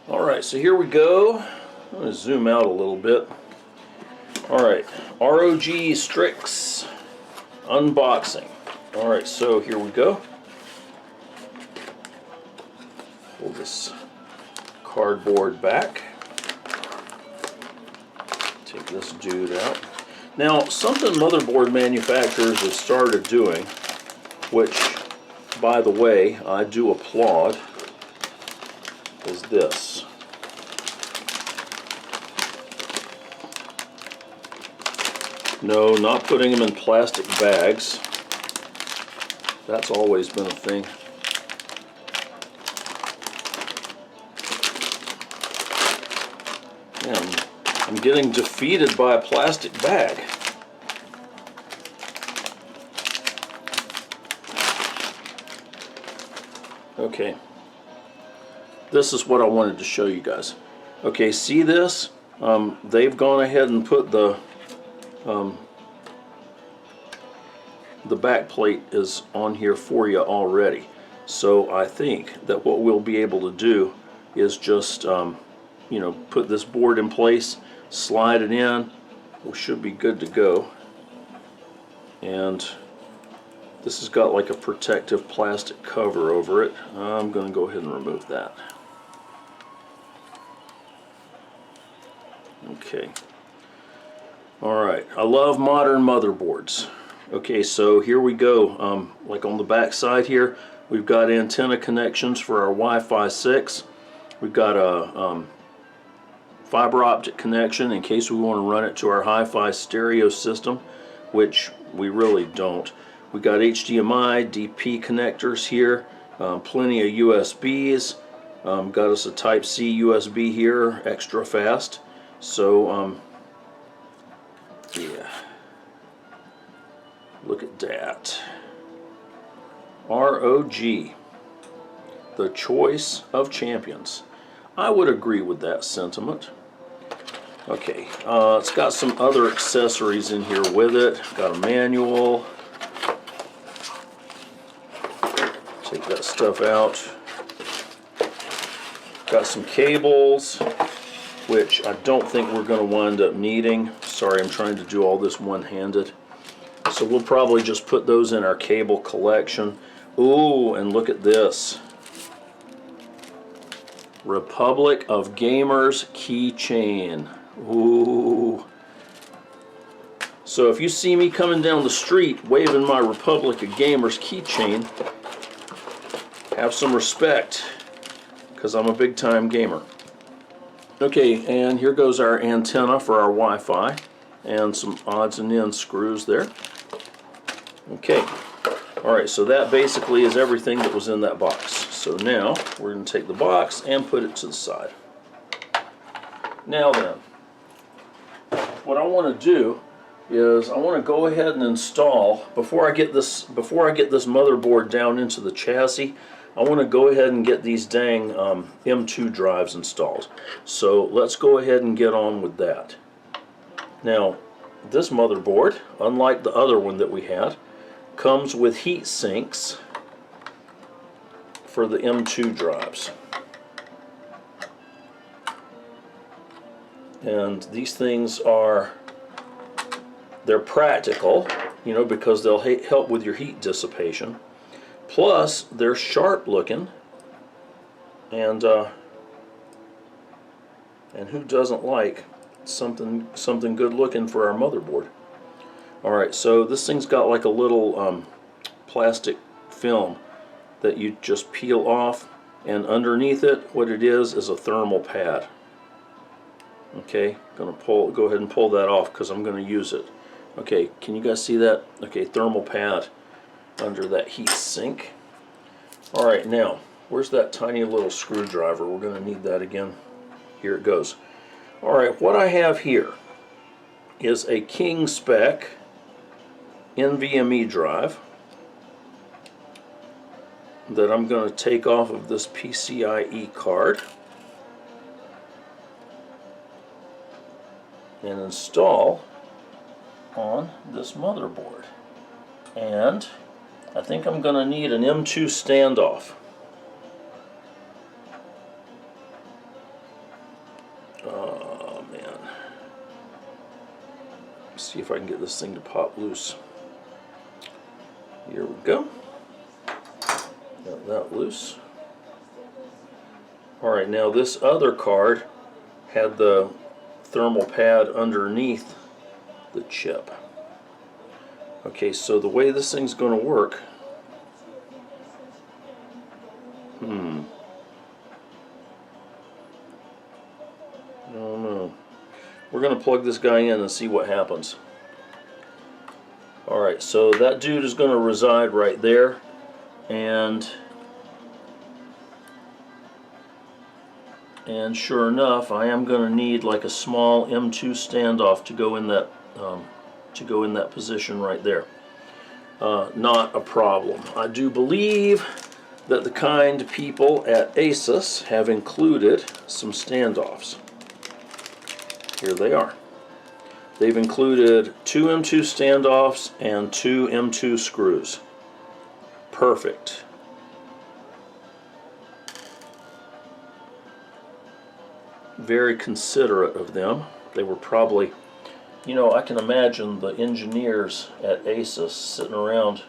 Alright, so here we go. I'm going to zoom out a little bit. Alright, ROG Strix unboxing. Alright, so here we go. Pull this cardboard back. Take this dude out. Now, something motherboard manufacturers have started doing, which, by the way, I do applaud, is this. No, not putting them in plastic bags. That's always been a thing. Man, I'm getting defeated by a plastic bag. Okay. This is what I wanted to show you guys. Okay, see this? They've gone ahead and put the back plate is on here for you already. So I think that what we'll be able to do is just you know, put this board in place, slide it in. We should be good to go. And this has got like a protective plastic cover over it. I'm going to go ahead and remove that. Okay. Alright, I love modern motherboards. Okay, so here we go. Like on the back side here, we've got antenna connections for our Wi-Fi 6. We've got a fiber optic connection in case we want to run it to our hi-fi stereo system, which we really don't. We got HDMI, DP connectors here, plenty of USBs. Got us a Type-C USB here, extra fast. So, yeah. Look at that. ROG, the choice of champions. I would agree with that sentiment. Okay, it's got some other accessories in here with it. Got a manual. Take that stuff out. Got some cables, which I don't think we're going to wind up needing. Sorry, I'm trying to do all this one-handed. So we'll probably just put those in our cable collection. Ooh, and look at this. Republic of Gamers keychain. Ooh. So if you see me coming down the street waving my Republic of Gamers keychain, have some respect, because I'm a big-time gamer. Okay, and here goes our antenna for our Wi-Fi, and some odds and ends screws there. Okay, alright, so that basically is everything that was in that box. So now, we're going to take the box and put it to the side. Now then, what I want to do is I want to go ahead and install, before I get this motherboard down into the chassis, I want to go ahead and get these dang M2 drives installed. So let's go ahead and get on with that. Now, this motherboard, unlike the other one that we had, comes with heat sinks for the M2 drives. And these things they're practical, you know, because they'll help with your heat dissipation. Plus, they're sharp looking, and who doesn't like something good looking for our motherboard? Alright, so this thing's got like a little plastic film that you just peel off, and underneath it, what it is a thermal pad. Okay, go ahead and pull that off because I'm going to use it. Okay, can you guys see that? Okay, thermal pad under that heat sink. Alright, now, where's that tiny little screwdriver? We're going to need that again. Here it goes. Alright, what I have here is a King spec NVMe drive that I'm going to take off of this PCIe card and install on this motherboard. And I think I'm going to need an M2 standoff. Oh man. See if I can get this thing to pop loose. Here we go. Got that loose. Alright, now this other card had the thermal pad underneath the chip. Okay, so the way this thing's going to work, I don't know. We're going to plug this guy in and see what happens. Alright, so that dude is going to reside right there, and sure enough, I am going to need like a small M2 standoff to go in that position right there. Not a problem. I do believe that the kind people at Asus have included some standoffs. Here they are. They've included 2 M2 standoffs and 2 M2 screws. Perfect. Very considerate of them. They were probably, you know, I can imagine the engineers at Asus sitting around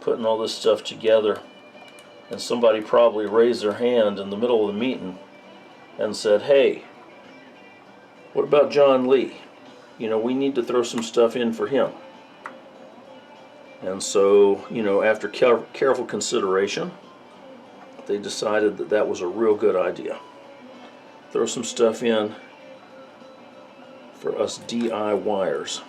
putting all this stuff together, and somebody probably raised their hand in the middle of the meeting and said, hey, what about John Lee? You know, we need to throw some stuff in for him. And so, you know, after careful consideration, they decided that that was a real good idea. Throw some stuff in for us DIYers.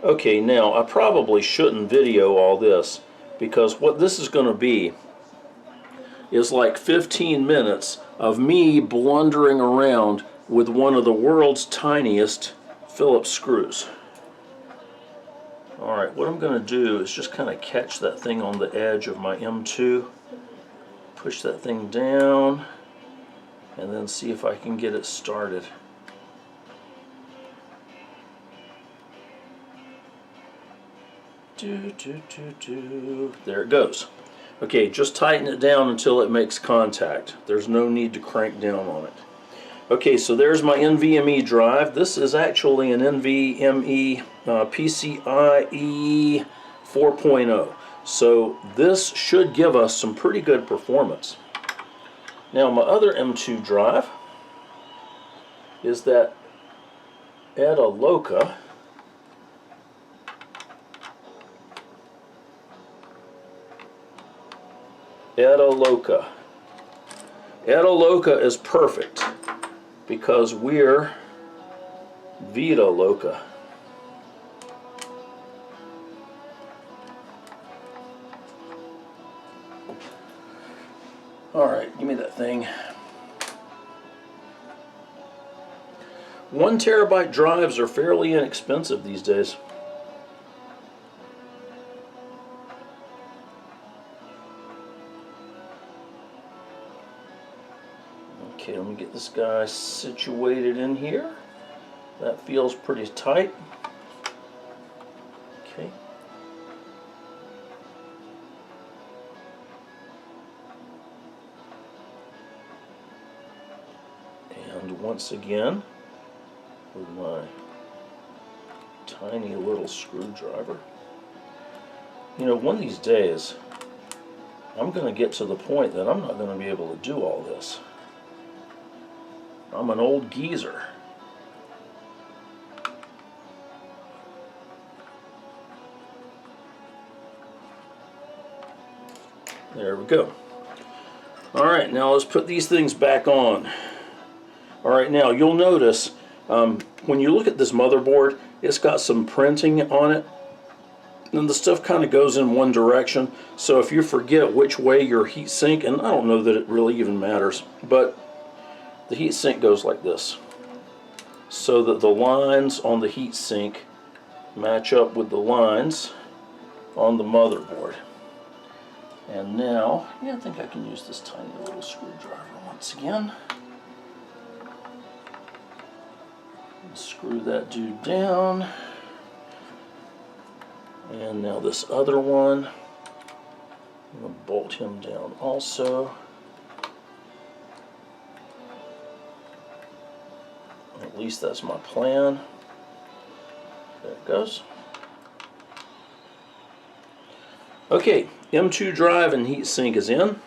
Okay, now I probably shouldn't video all this, because what this is going to be is like 15 minutes of me blundering around with one of the world's tiniest Phillips screws. Alright, what I'm going to do is just kind of catch that thing on the edge of my M2, push that thing down, and then see if I can get it started. There it goes. Okay, just tighten it down until it makes contact. There's no need to crank down on it. Okay, so there's my NVMe drive. This is actually an NVMe PCIe 4.0. So this should give us some pretty good performance. Now my other M2 drive is that Asus Asus is perfect because we're Vita Loca. Alright, give me that thing. 1 terabyte drives are fairly inexpensive these days. Okay, let me get this guy situated in here. That feels pretty tight. Okay. And once again, with my tiny little screwdriver. You know, one of these days, I'm going to get to the point that I'm not going to be able to do all this. I'm an old geezer. There we go. Alright, now let's put these things back on. Alright, now you'll notice when you look at this motherboard, it's got some printing on it. And the stuff kind of goes in one direction. So if you forget which way your heat sink, and I don't know that it really even matters, but the heat sink goes like this, so that the lines on the heat sink match up with the lines on the motherboard. And now, yeah, I think I can use this tiny little screwdriver once again. And screw that dude down. And now this other one, I'm going to bolt him down also. least that's my plan. There it goes. Okay, M2 drive and heatsink is in.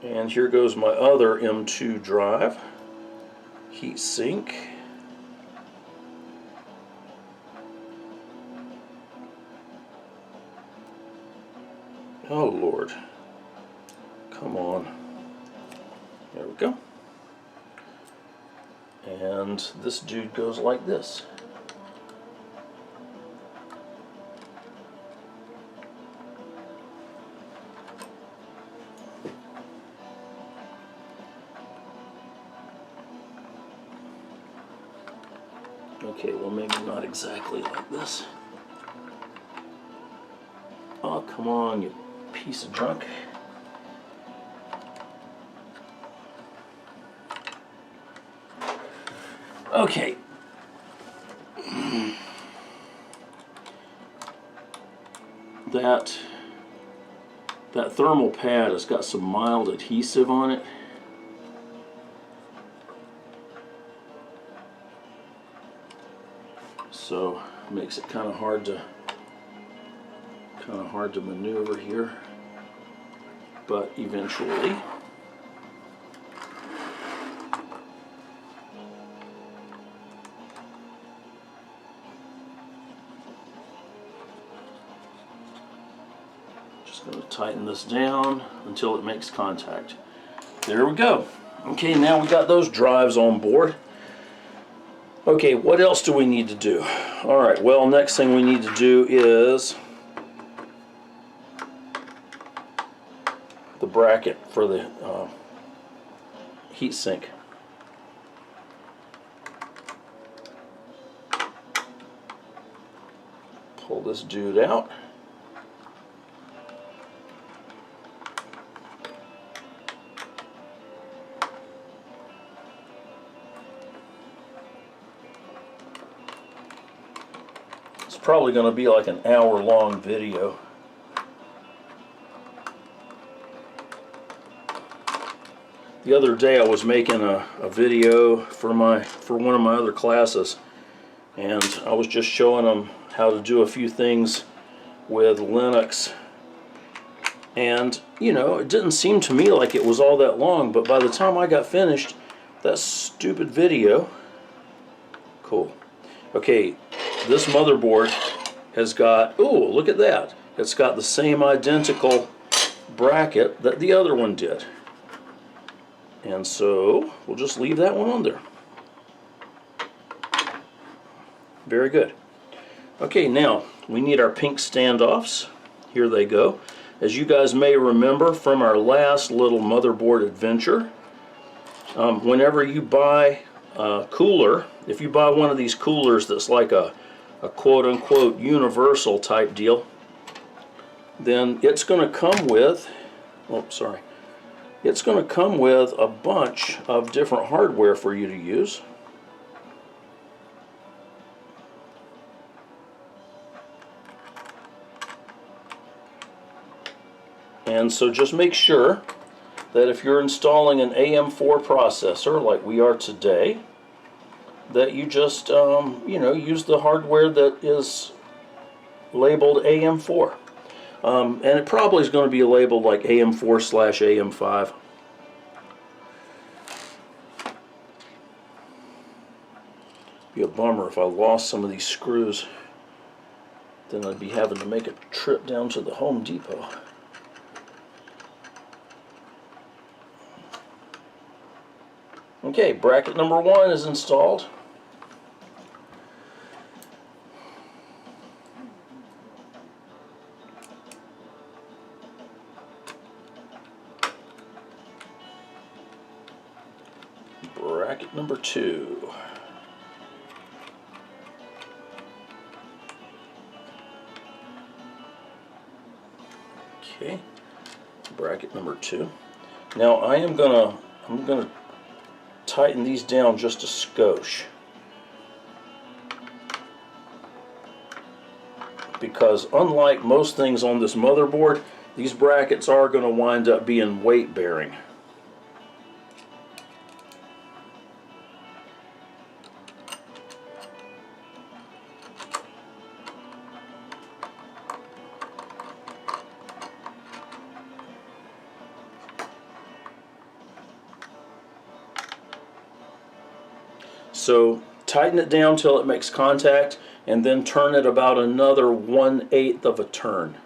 And here goes my other M2 drive, heatsink. Oh Lord, come on. There we go. And this dude goes like this. Okay, well maybe not exactly like this. Oh, come on, you piece of junk. Okay. That thermal pad has got some mild adhesive on it. So it makes it kind of hard to maneuver here, but eventually. Just going to tighten this down until it makes contact. There we go. Okay, now we got those drives on board. Okay, what else do we need to do? Alright, well, next thing we need to do is the bracket for the heatsink. Pull this dude out. Probably going to be like an hour-long video. The other day I was making a video for one of my other classes, and I was just showing them how to do a few things with Linux, and you know, it didn't seem to me like it was all that long, but by the time I got finished that stupid video, cool. Okay, this motherboard has got, oh, look at that. It's got the same identical bracket that the other one did. And so we'll just leave that one on there. Very good. Okay, now we need our pink standoffs. Here they go. As you guys may remember from our last little motherboard adventure, whenever you buy a cooler, if you buy one of these coolers that's like a quote-unquote universal type deal, then it's going to come with, it's going to come with a bunch of different hardware for you to use. And so just make sure that if you're installing an AM4 processor like we are today, that you just you know, use the hardware that is labeled AM4, and it probably is going to be labeled like AM4/AM5. Be a bummer if I lost some of these screws. Then I'd be having to make a trip down to the Home Depot. Okay, bracket number 1 is installed. Bracket number 2. Okay, bracket number 2. Now I'm gonna tighten these down just a skosh, because unlike most things on this motherboard, these brackets are going to wind up being weight bearing. So tighten it down till it makes contact, and then turn it about another 1/8 of a turn.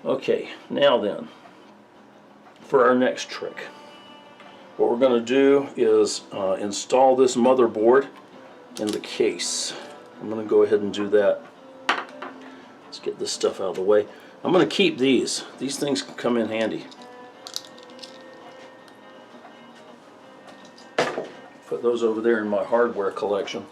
Okay, now then, for our next trick. What we're going to do is install this motherboard in the case. I'm going to go ahead and do that. Let's get this stuff out of the way. I'm going to keep these. These things can come in handy. Put those over there in my hardware collection.